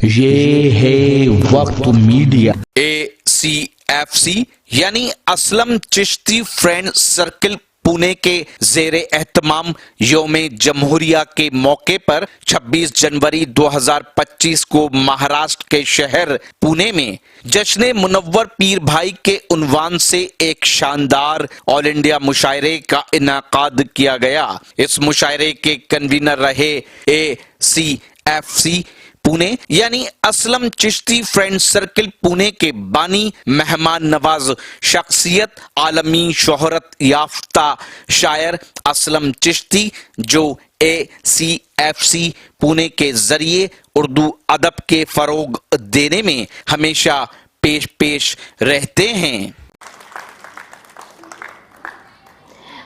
یہ ہے وقت میڈیا. ACFC یعنی اسلم چشتی فرینڈ سرکل پونے کے زیر اہتمام یوم جمہوریہ کے موقع پر 26 جنوری 2025 کو مہاراشٹر کے شہر پونے میں جشن منور پیر بھائی کے عنوان سے ایک شاندار آل انڈیا مشاعرے کا انعقاد کیا گیا. اس مشاعرے کے کنوینر رہے ACFC پونے یعنی اسلم چشتی فرینڈ سرکل پونے کے بانی مہمان نواز شخصیت عالمی شہرت یافتہ شاعر اسلم چشتی جو ACFC پونے کے ذریعے اردو ادب کے فروغ دینے میں ہمیشہ پیش رہتے ہیں.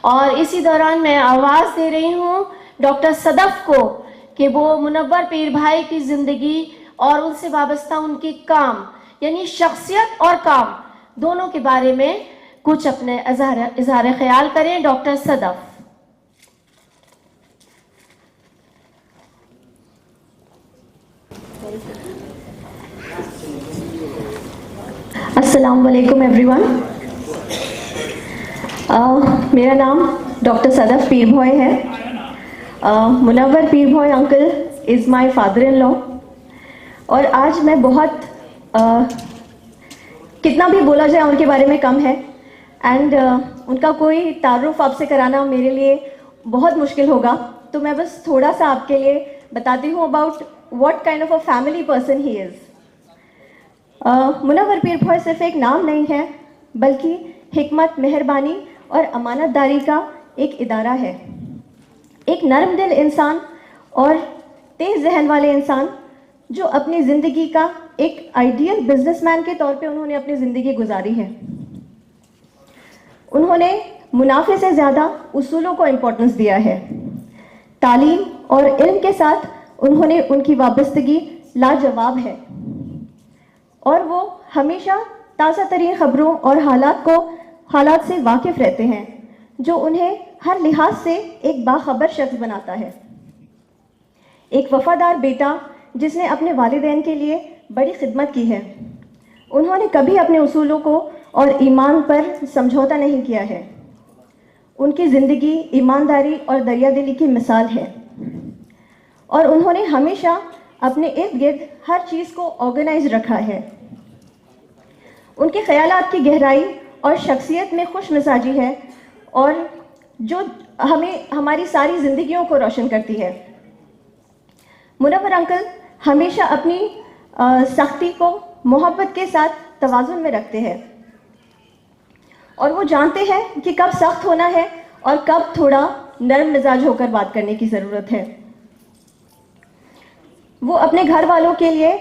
اور اسی دوران میں آواز دے رہی ہوں ڈاکٹر صدف کو کہ وہ منور پیر بھائی کی زندگی اور ان سے وابستہ ان کی کام یعنی شخصیت اور کام دونوں کے بارے میں کچھ اپنے اظہار خیال کریں. ڈاکٹر صدف. السلام علیکم ایوری ون. میرا نام ڈاکٹر صدف پیر بھوئی ہے. Munawar Peerbhoy uncle is my father in law. اور آج میں بہت کتنا بھی بولا جائے ان کے بارے میں کم ہے اینڈ ان کا کوئی تعارف آپ سے کرانا میرے لیے بہت مشکل ہوگا. تو میں بس تھوڑا سا آپ کے لیے بتاتی ہوں about what kind of a family person he is. Munawar Peerbhoy صرف ایک نام نہیں ہے بلکہ حکمت، مہربانی اور امانت داری کا ایک ادارہ ہے. ایک نرم دل انسان اور تیز ذہن والے انسان جو اپنی زندگی کا ایک آئیڈیل بزنس مین کے طور پہ انہوں نے اپنی زندگی گزاری ہے. انہوں نے منافع سے زیادہ اصولوں کو امپورٹنس دیا ہے. تعلیم اور علم کے ساتھ انہوں نے ان کی وابستگی لاجواب ہے اور وہ ہمیشہ تازہ ترین خبروں اور حالات سے واقف رہتے ہیں جو انہیں ہر لحاظ سے ایک باخبر شخص بناتا ہے. ایک وفادار بیٹا جس نے اپنے والدین کے لیے بڑی خدمت کی ہے. انہوں نے کبھی اپنے اصولوں کو اور ایمان پر سمجھوتا نہیں کیا ہے. ان کی زندگی ایمانداری اور دریا دلی کی مثال ہے اور انہوں نے ہمیشہ اپنے ارد گرد ہر چیز کو آرگنائز رکھا ہے. ان کے خیالات کی گہرائی اور شخصیت میں خوش مزاجی ہے اور جو ہماری ساری زندگیوں کو روشن کرتی ہے. منور انکل ہمیشہ اپنی سختی کو محبت کے ساتھ توازن میں رکھتے ہیں اور وہ جانتے ہیں کہ کب سخت ہونا ہے اور کب تھوڑا نرم مزاج ہو کر بات کرنے کی ضرورت ہے. وہ اپنے گھر والوں کے لیے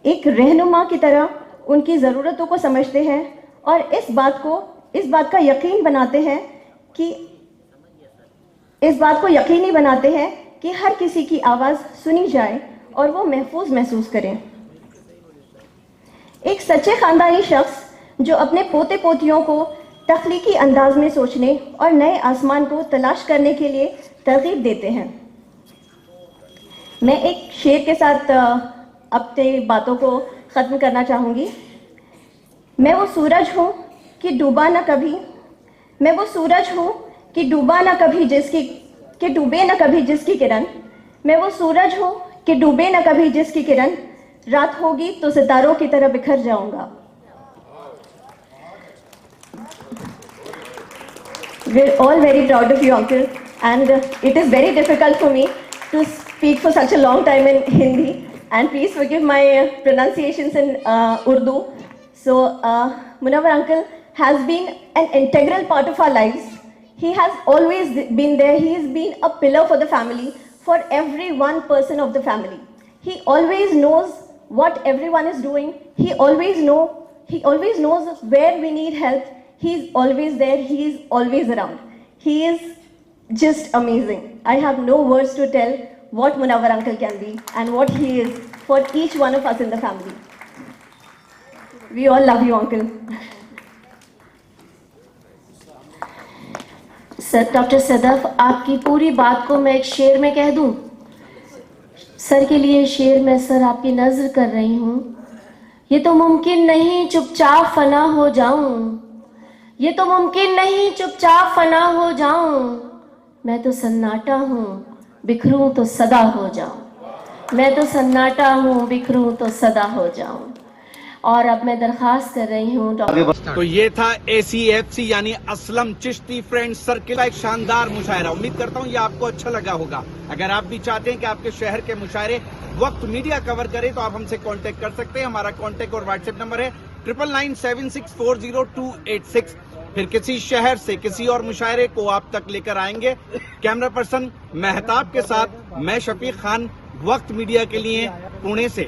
ایک رہنما کی طرح ان کی ضرورتوں کو سمجھتے ہیں اور اس بات کا یقینی بناتے ہیں کہ ہر کسی کی آواز سنی جائے اور وہ محفوظ محسوس کریں. ایک سچے خاندانی شخص جو اپنے پوتے پوتیوں کو تخلیقی انداز میں سوچنے اور نئے آسمان کو تلاش کرنے کے لیے ترغیب دیتے ہیں. میں ایک شعر کے ساتھ اپنی باتوں کو ختم کرنا چاہوں گی. میں وہ سورج ہوں کہ ڈوبا نہ کبھی ڈوبے نہ کبھی جس کی کرن. میں وہ سورج ہوں کہ ڈوبے نہ کبھی جس کی کرن. رات ہوگی تو ستاروں کی طرح بکھر جاؤں گا. We're all very proud of you, uncle, and it is very difficult for me to speak for such a long time in Hindi, and please forgive my pronunciations in Urdu. So, Munawar uncle has been an integral part of our lives. He has always been there. He has been a pillar for the family, for every one person of the family. He always knows what everyone is doing. He always knows where we need help. He's always there. He is always around. He is just amazing. I have no words to tell what Munawar uncle can be and what he is for each one of us in the family. We all love you, uncle. Doctor Sadaf, آپ کی پوری بات کو میں ایک شعر میں کہہ دوں. سر کے لیے شعر میں سر آپ کی نظر کر رہی ہوں. یہ تو ممکن نہیں چپ چاپ فنا ہو جاؤں, یہ تو ممکن نہیں چپ چاپ فنا ہو جاؤں. میں تو سناٹا ہوں بکھروں تو صدا ہو جاؤں, میں تو سناٹا ہوں بکھروں تو صدا ہو جاؤں. اور اب میں درخواست کر رہی ہوں تو یہ تھا ACFC یعنی اسلم چشتی فرینڈ سرکل کا ایک شاندار مشاعرہ. امید کرتا ہوں یہ آپ کو اچھا لگا ہوگا. اگر آپ بھی چاہتے ہیں کہ آپ کے شہر کے مشاعرے وقت میڈیا کور کرے تو آپ ہم سے کانٹیکٹ کر سکتے ہیں. ہمارا کانٹیکٹ اور واٹس ایپ نمبر ہے 9997640286. پھر کسی شہر سے کسی اور مشاعرے کو آپ تک لے کر آئیں گے. کیمرہ پرسن مہتاب کے ساتھ میں شفیق خان, وقت میڈیا کے لیے پونے سے.